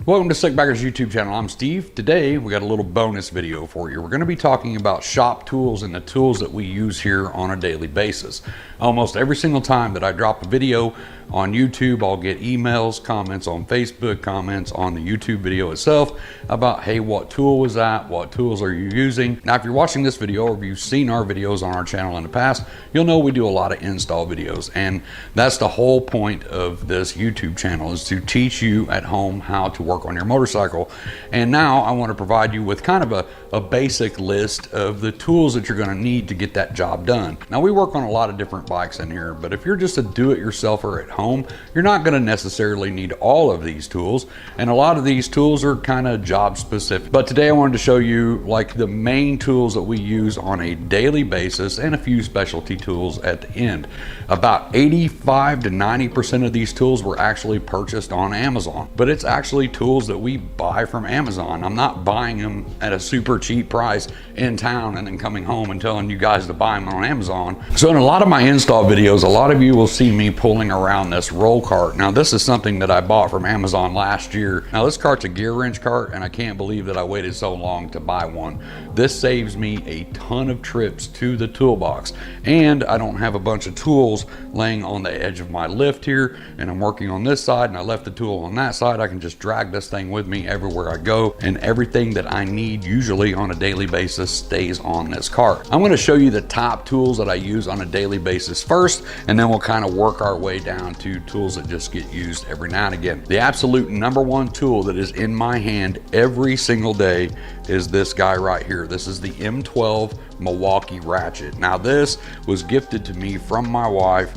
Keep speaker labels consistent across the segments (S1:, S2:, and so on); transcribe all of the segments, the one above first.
S1: Welcome to Slickbagger's YouTube channel. I'm Steve. Today we got a little bonus video for you. We're going to be talking about shop tools and the tools that we use here on a daily basis. Almost every single time that I drop a video on YouTube, I'll get emails, comments on Facebook, comments on the YouTube video itself about, hey, what tool was that? What tools are you using? Now, if you're watching this video or if you've seen our videos on our channel in the past, you'll know we do a lot of install videos, and that's the whole point of this YouTube channel, is to teach you at home how to work on your motorcycle. And now I want to provide you with kind of a basic list of the tools that you're going to need to get that job done. Now, we work on a lot of different bikes in here, but if you're just a do-it-yourselfer at home, you're not going to necessarily need all of these tools, and a lot of these tools are kind of job specific. But today I wanted to show you like the main tools that we use on a daily basis and a few specialty tools at the end. About 85 to 90% of these tools were actually purchased on Amazon, but it's actually tools that we buy from Amazon. I'm not buying them at a super cheap price in town and then coming home and telling you guys to buy them on Amazon. So in a lot of my install videos, a lot of you will see me pulling around this roll cart. Now, this is something that I bought from Amazon last year. Now, this cart's a gear wrench cart, and I can't believe that I waited so long to buy one. This saves me a ton of trips to the toolbox, and I don't have a bunch of tools laying on the edge of my lift here, and I'm working on this side and I left the tool on that side. I can just drag this thing with me everywhere I go, and everything that I need usually on a daily basis stays on this cart. I'm going to show you the top tools that I use on a daily basis first, and then we'll kind of work our way down to tools that just get used every now and again. The absolute number one tool that is in my hand every single day is this guy right here. This is the M12 Milwaukee ratchet. Now, this was gifted to me from my wife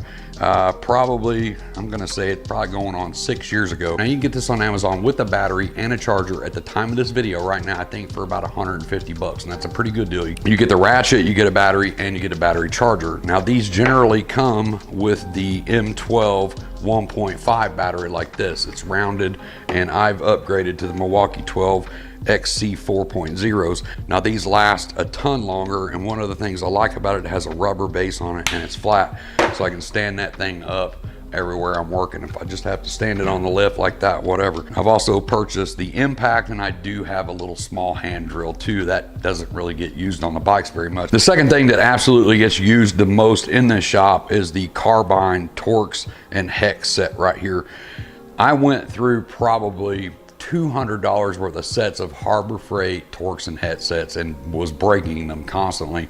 S1: probably, I'm gonna say it, probably going on 6 years ago. Now, you can get this on Amazon with a battery and a charger at the time of this video right now, I think for about 150 bucks, and that's a pretty good deal. You get the ratchet, you get a battery, and you get a battery charger. Now, these generally come with the M12 1.5 battery like this. It's rounded, and I've upgraded to the Milwaukee 12 XC 4.0s. Now, these last a ton longer, and one of the things I like about it, it has a rubber base on it and it's flat, so I can stand that thing up everywhere I'm working. If I just have to stand it on the lift like that, whatever. I've also purchased the Impact, and I do have a little small hand drill too. That doesn't really get used on the bikes very much. The second thing that absolutely gets used the most in this shop is the carbine Torx and hex set right here. I went through probably $200 worth of sets of Harbor Freight Torx and hex sets and was breaking them constantly.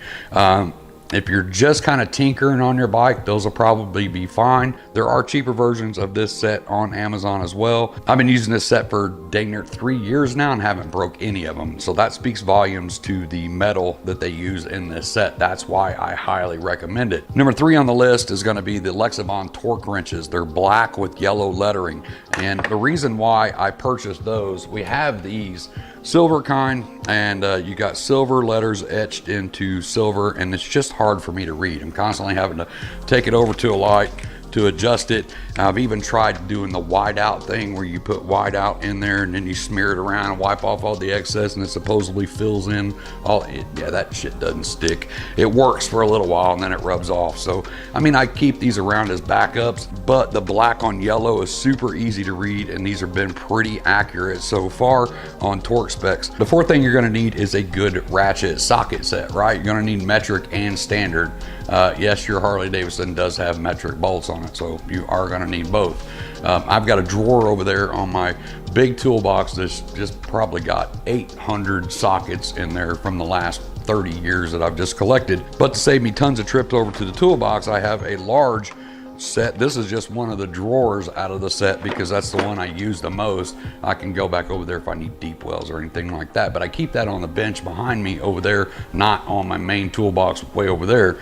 S1: If you're just kind of tinkering on your bike, those will probably be fine. There are cheaper versions of this set on Amazon as well. I've been using this set for dang near 3 years now and haven't broke any of them. So that speaks volumes to the metal that they use in this set. That's why I highly recommend it. Number 3 on the list is going to be the Lexavon torque wrenches. They're black with yellow lettering. And the reason why I purchased those, we have these silver kind, and you got silver letters etched into silver, and it's just hard for me to read. I'm constantly having to take it over to a light to adjust it. I've even tried doing the white out thing where you put white out in there and then you smear it around and wipe off all the excess, and it supposedly fills in all it. Yeah, that shit doesn't stick. It works for a little while and then it rubs off. So I mean, I keep these around as backups, but the black on yellow is super easy to read, and these have been pretty accurate so far on torque specs. The fourth thing you're going to need is a good ratchet socket set, right? You're going to need metric and standard. Yes, your Harley Davidson does have metric bolts on it, so you are going to need both. I've got a drawer over there on my big toolbox that's just probably got 800 sockets in there from the last 30 years that I've just collected. But to save me tons of trips over to the toolbox, I have a large set. This is just one of the drawers out of the set because that's the one I use the most. I can go back over there if I need deep wells or anything like that, but I keep that on the bench behind me over there, not on my main toolbox way over there.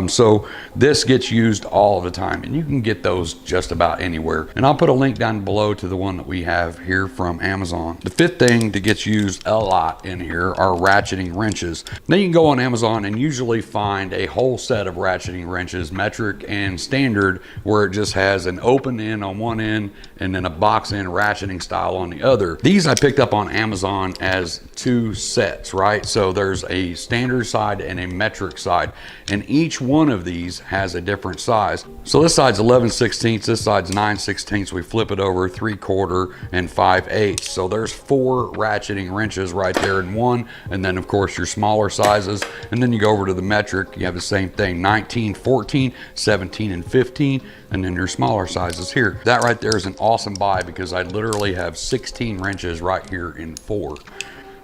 S1: So this gets used all the time, and you can get those just about anywhere, and I'll put a link down below to the one that we have here from Amazon. The fifth thing that gets used a lot in here are ratcheting wrenches. Now, you can go on Amazon and usually find a whole set of ratcheting wrenches, metric and standard, standard where it just has an open end on one end and then a box end ratcheting style on the other. These I picked up on Amazon as 2 sets, right? So there's a standard side and a metric side, and each one of these has a different size. So this side's 11/16, this side's 9/16. We flip it over 3/4 and 5/8. So there's 4 ratcheting wrenches right there in one, and then of course your smaller sizes. And then you go over to the metric, you have the same thing, 19, 14, 17, and 15, and then your smaller sizes here. That right there is an awesome buy because I literally have 16 wrenches right here in 4.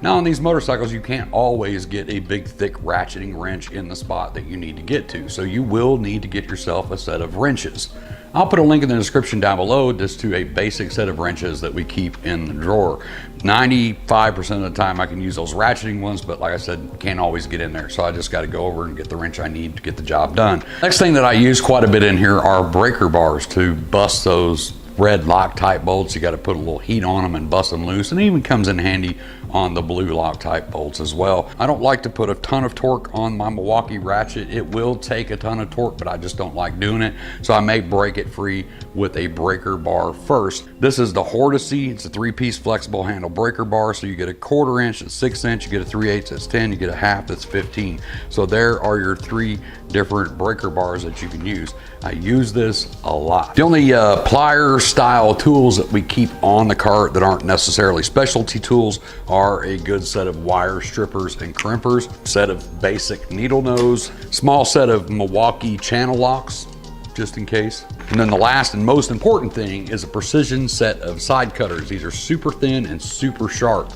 S1: Now on these motorcycles, you can't always get a big thick ratcheting wrench in the spot that you need to get to. So you will need to get yourself a set of wrenches. I'll put a link in the description down below just to a basic set of wrenches that we keep in the drawer. 95% of the time I can use those ratcheting ones, but like I said, can't always get in there. So I just got to go over and get the wrench I need to get the job done. Next thing that I use quite a bit in here are breaker bars to bust those red Loctite bolts. You got to put a little heat on them and bust them loose, and it even comes in handy on the blue Loctite bolts as well. I don't like to put a ton of torque on my Milwaukee ratchet. It will take a ton of torque, but I just don't like doing it, so I may break it free with a breaker bar first. This is the Harley. It's a 3-piece flexible handle breaker bar, so you get a 1/4 inch that's 6 inch, you get a 3/8 that's 10, you get a 1/2 that's 15. So there are your 3 different breaker bars that you can use. I use this a lot. The only plier style tools that we keep on the cart that aren't necessarily specialty tools are a good set of wire strippers and crimpers, set of basic needle nose, small set of Milwaukee channel locks, just in case. And then the last and most important thing is a precision set of side cutters. These are super thin and super sharp.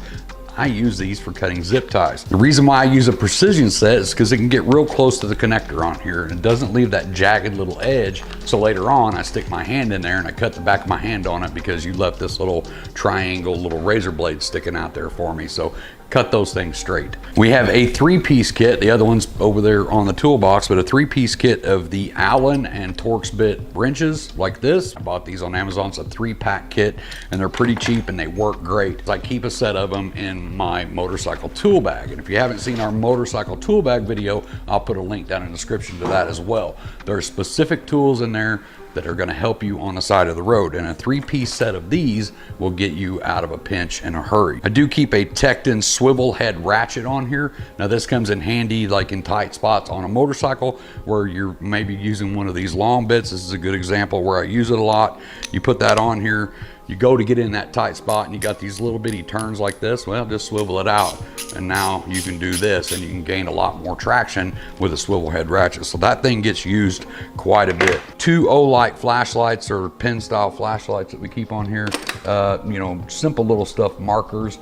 S1: I use these for cutting zip ties. The reason why I use a precision set is because it can get real close to the connector on here and it doesn't leave that jagged little edge. So later on, I stick my hand in there and I cut the back of my hand on it because you left this little triangle, little razor blade sticking out there for me. So cut those things straight. We have a 3-piece kit. The other one's over there on the toolbox, but a 3-piece kit of the Allen and Torx bit wrenches like this. I bought these on Amazon. It's a 3-pack kit and they're pretty cheap and they work great. I keep a set of them in my motorcycle tool bag. And if you haven't seen our motorcycle tool bag video, I'll put a link down in the description to that as well. There are specific tools in there that are going to help you on the side of the road, and a 3-piece set of these will get you out of a pinch in a hurry. I do keep a Tecton swivel head ratchet on here. Now this comes in handy like in tight spots on a motorcycle where you're maybe using one of these long bits. This is a good example where I use it a lot. You put that on here, you go to get in that tight spot and you got these little bitty turns like this. Well, just swivel it out and now you can do this and you can gain a lot more traction with a swivel head ratchet. So that thing gets used quite a bit. 2 Olight flashlights or pin style flashlights that we keep on here. You know, simple little stuff, markers.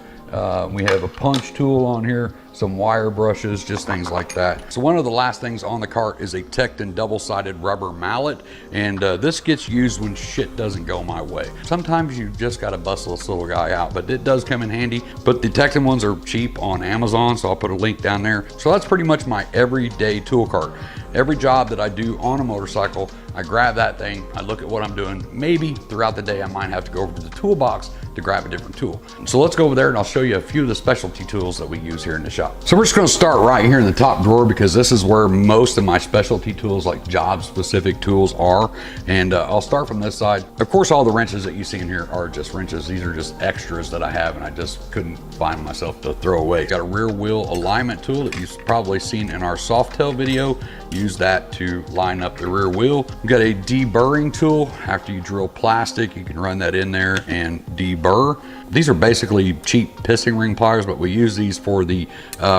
S1: We have a punch tool on here, some wire brushes, just things like that. So one of the last things on the cart is a Tecton double-sided rubber mallet, and this gets used when shit doesn't go my way. Sometimes you just gotta bust this little guy out, but it does come in handy. But the Tecton ones are cheap on Amazon, so I'll put a link down there. So that's pretty much my everyday tool cart. Every job that I do on a motorcycle, I grab that thing, I look at what I'm doing. Maybe throughout the day I might have to go over to the toolbox to grab a different tool. So let's go over there and I'll show you a few of the specialty tools that we use here in the shop. So we're just gonna start right here in the top drawer because this is where most of my specialty tools, like job specific tools, are. And I'll start from this side. Of course, all the wrenches that you see in here are just wrenches. These are just extras that I have and I just couldn't find myself to throw away. Got a rear wheel alignment tool that you've probably seen in our Softail video. Use that to line up the rear wheel. We've got a deburring tool. After you drill plastic, you can run that in there and deburr. These are basically cheap pissing ring pliers, but we use these for the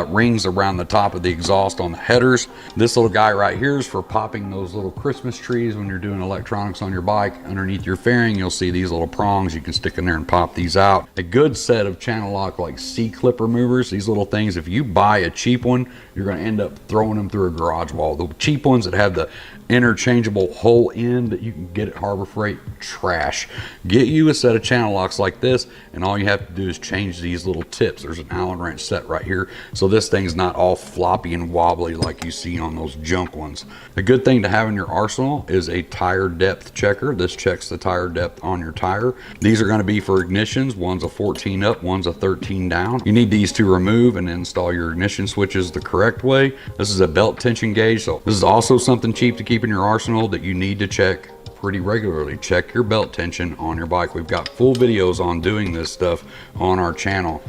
S1: rings around the top of the exhaust on the headers. This little guy right here is for popping those little Christmas trees when you're doing electronics on your bike. Underneath your fairing, you'll see these little prongs. You can stick in there and pop these out. A good set of channel lock like C-clip removers. These little things, if you buy a cheap one, you're gonna end up throwing them through a garage wall. The cheap ones that have the interchangeable whole end that you can get at Harbor Freight, trash. Get you a set of channel locks like this, and all you have to do is change these little tips. There's an Allen wrench set right here, so this thing's not all floppy and wobbly like you see on those junk ones. A good thing to have in your arsenal is a tire depth checker. This checks the tire depth on your tire. These are going to be for ignitions. One's a 14 up, one's a 13 down. You need these to remove and install your ignition switches the correct way. This is a belt tension gauge, so this is also something cheap to keep in your arsenal that you need to check pretty regularly. Check your belt tension on your bike. We've got full videos on doing this stuff on our channel.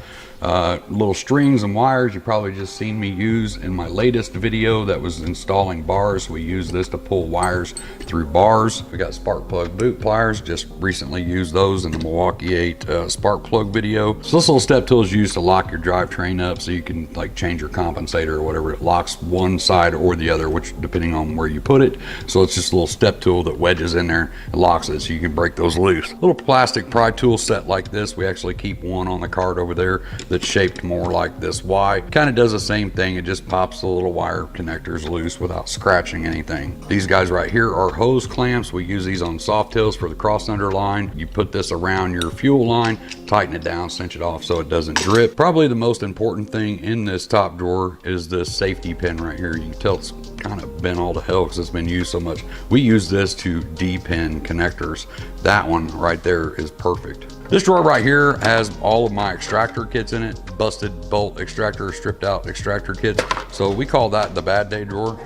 S1: Little strings and wires you probably just seen me use in my latest video that was installing bars. We use this to pull wires through bars. We got spark plug boot pliers, just recently used those in the Milwaukee 8 spark plug video. So this little step tool is used to lock your drivetrain up so you can like change your compensator or whatever. It locks one side or the other, which depending on where you put it. So it's just a little step tool that wedges in there and locks it so you can break those loose. A little plastic pry tool set like this. We actually keep one on the cart over there that's shaped more like this Y. Kind of does the same thing. It just pops the little wire connectors loose without scratching anything. These guys right here are hose clamps. We use these on soft tails for the cross under line. You put this around your fuel line, tighten it down, cinch it off so it doesn't drip. Probably the most important thing in this top drawer is this safety pin right here. You can tell it's kind of been all to hell because it's been used so much. We use this to D-pin connectors. That one right there is perfect. This drawer right here has all of my extractor kits in it, busted bolt extractor, stripped out extractor kits. So we call that the bad day drawer.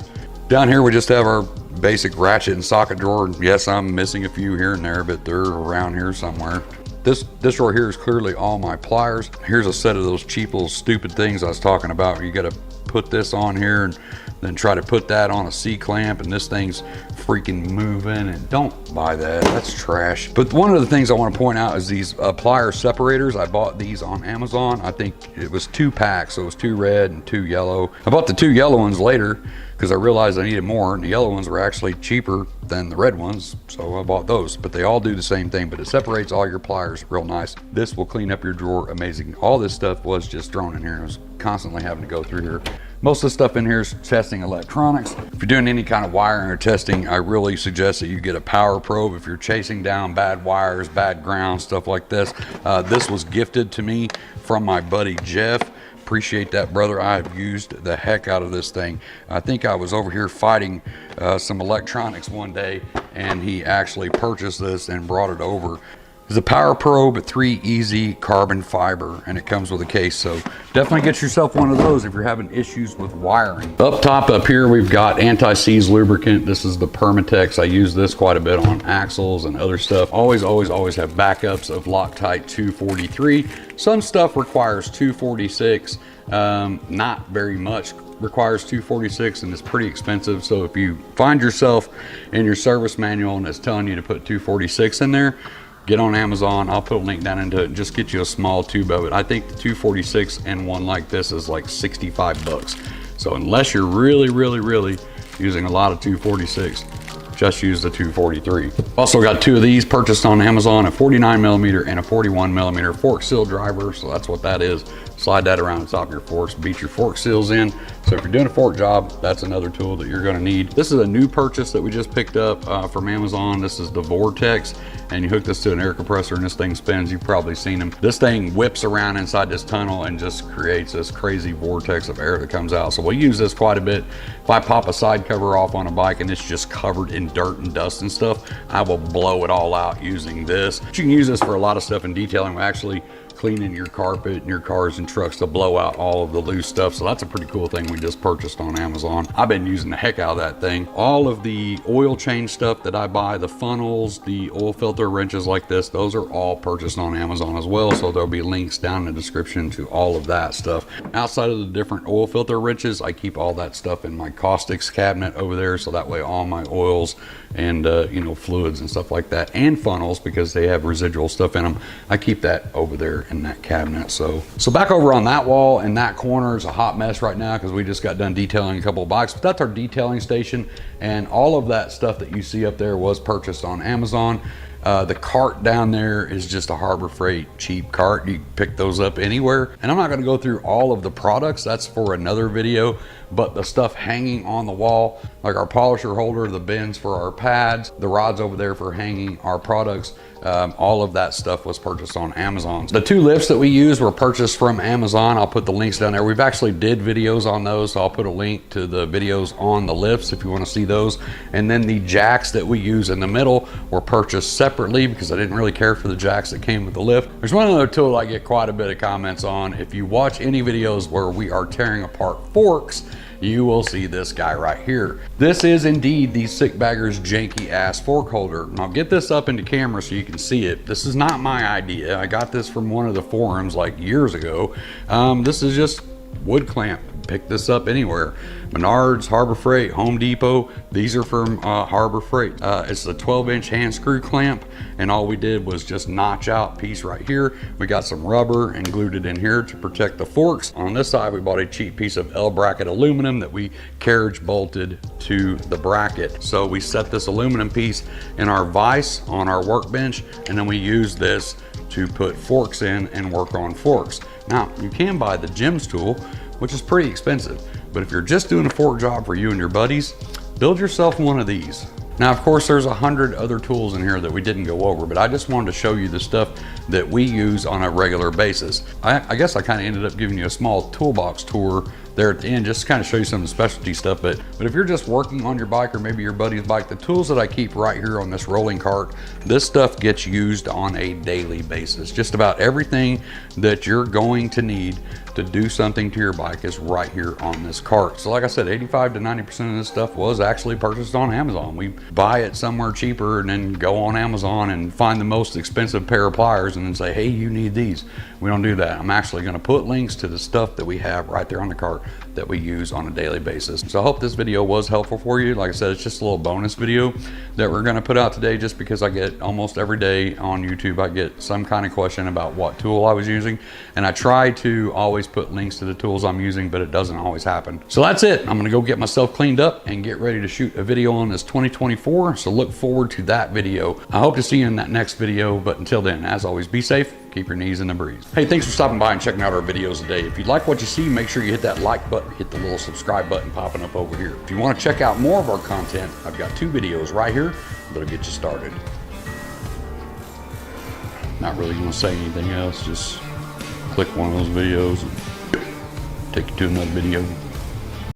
S1: Down here we just have our basic ratchet and socket drawer. Yes, I'm missing a few here and there, but they're around here somewhere. This drawer here is clearly all my pliers. Here's a set of those cheap little stupid things I was talking about where you got to put this on here and then try to put that on a C-clamp and this thing's freaking moving, and don't buy that, that's trash. But one of the things I want to point out is these plier separators. I bought these on Amazon. I think it was 2 packs, so it was 2 red and 2 yellow. I bought the 2 yellow ones later because I realized I needed more, and the yellow ones were actually cheaper than the red ones, so I bought those. But they all do the same thing, but it separates all your pliers real nice. This will clean up your drawer amazing. All this stuff was just thrown in here. I was constantly having to go through here. Most of the stuff in here is testing electronics. If you're doing any kind of wiring or testing, I really suggest that you get a power probe if you're chasing down bad wires, bad ground, stuff like this. This was gifted to me from my buddy Jeff. Appreciate that, brother. I've used the heck out of this thing. I think I was over here fighting some electronics one day and he actually purchased this and brought it over. It's a power probe 3 easy carbon fiber, and it comes with a case, so definitely get yourself one of those if you're having issues with wiring. Up top up here we've got anti-seize lubricant. This is the Permatex. I use this quite a bit on axles and other stuff. Always have backups of Loctite 243. Some stuff requires 246, not very much requires 246 and it's pretty expensive. So if you find yourself in your service manual and it's telling you to put 246 in there, get on Amazon. I'll put a link down into it. Just get you a small tube of it. I think the 246 and one like this is like 65 bucks. So unless you're really using a lot of 246, just use the 243. Also got 2 of these purchased on Amazon, a 49mm and a 41mm fork seal driver. So that's what that is. Slide that around the top of your forks, beat your fork seals in. So if you're doing a fork job, that's another tool that you're gonna need. This is a new purchase that we just picked up from Amazon. This is the Vortex, and you hook this to an air compressor and this thing spins. You've probably seen them. This thing whips around inside this tunnel and just creates this crazy vortex of air that comes out. So we use this quite a bit. If I pop a side cover off on a bike and it's just covered in dirt and dust and stuff, I will blow it all out using this. But you can use this for a lot of stuff in detailing. We actually cleaning your carpet and your cars and trucks to blow out all of the loose stuff. So that's a pretty cool thing we just purchased on Amazon. I've been using the heck out of that thing. All of the oil change stuff that I buy, the funnels, the oil filter wrenches like this, those are all purchased on Amazon as well. So there'll be links down in the description to all of that stuff. Outside of the different oil filter wrenches, I keep all that stuff in my caustics cabinet over there. So that way all my oils and you know, fluids and stuff like that, and funnels, because they have residual stuff in them, I keep that over there in that cabinet. So back over on that wall in that corner is a hot mess right now because we just got done detailing a couple of bikes, but that's our detailing station, and all of that stuff that you see up there was purchased on Amazon. The cart down there is just a Harbor Freight cheap cart. You can pick those up anywhere. And I'm not going to go through all of the products. That's for another video. But the stuff hanging on the wall, like our polisher holder, the bins for our pads, the rods over there for hanging our products, all of that stuff was purchased on Amazon. The 2 lifts that we use were purchased from Amazon. I'll put the links down there. We've actually did videos on those, so I'll put a link to the videos on the lifts if you want to see those. And then the jacks that we use in the middle were purchased separately because I didn't really care for the jacks that came with the lift. There's one other tool I get quite a bit of comments on. If you watch any videos where we are tearing apart forks, you will see this guy right here. This is indeed the Sick Bagger's janky ass fork holder. And I'll get this up into camera so you can see it. This is not my idea. I got this from one of the forums like years ago. This is just wood clamp. Pick this up anywhere. Menards, Harbor Freight, Home Depot. These are from Harbor Freight. It's a 12-inch hand screw clamp, and all we did was just notch out piece right here. We got some rubber and glued it in here to protect the forks. On this side, we bought a cheap piece of L-bracket aluminum that we carriage bolted to the bracket. So we set this aluminum piece in our vise on our workbench, and then we use this to put forks in and work on forks. Now, you can buy the Jim's tool, which is pretty expensive. But if you're just doing a fork job for you and your buddies, build yourself one of these. Now, of course, there's 100 other tools in here that we didn't go over, but I just wanted to show you the stuff that we use on a regular basis. I guess I kind of ended up giving you a small toolbox tour there at the end, just to kind of show you some of the specialty stuff. But if you're just working on your bike or maybe your buddy's bike, the tools that I keep right here on this rolling cart, this stuff gets used on a daily basis. Just about everything that you're going to need to do something to your bike is right here on this cart. So like I said, 85 to 90% of this stuff was actually purchased on Amazon. We buy it somewhere cheaper and then go on Amazon and find the most expensive pair of pliers and then say, hey, you need these. We don't do that. I'm actually going to put links to the stuff that we have right there on the cart that we use on a daily basis. So I hope this video was helpful for you. Like I said, it's just a little bonus video that we're going to put out today, just because I get almost every day on YouTube, I get some kind of question about what tool I was using. And I try to always put links to the tools I'm using, but it doesn't always happen. So that's it. I'm going to go get myself cleaned up and get ready to shoot a video on this 2024. So look forward to that video. I hope to see you in that next video. But until then, as always, be safe. Keep your knees in the breeze. Hey, thanks for stopping by and checking out our videos today. If you like what you see, make sure you hit that like button, hit the little subscribe button popping up over here. If you want to check out more of our content, I've got 2 videos right here that'll get you started. Not really going to say anything else, just click one of those videos and take you to another video.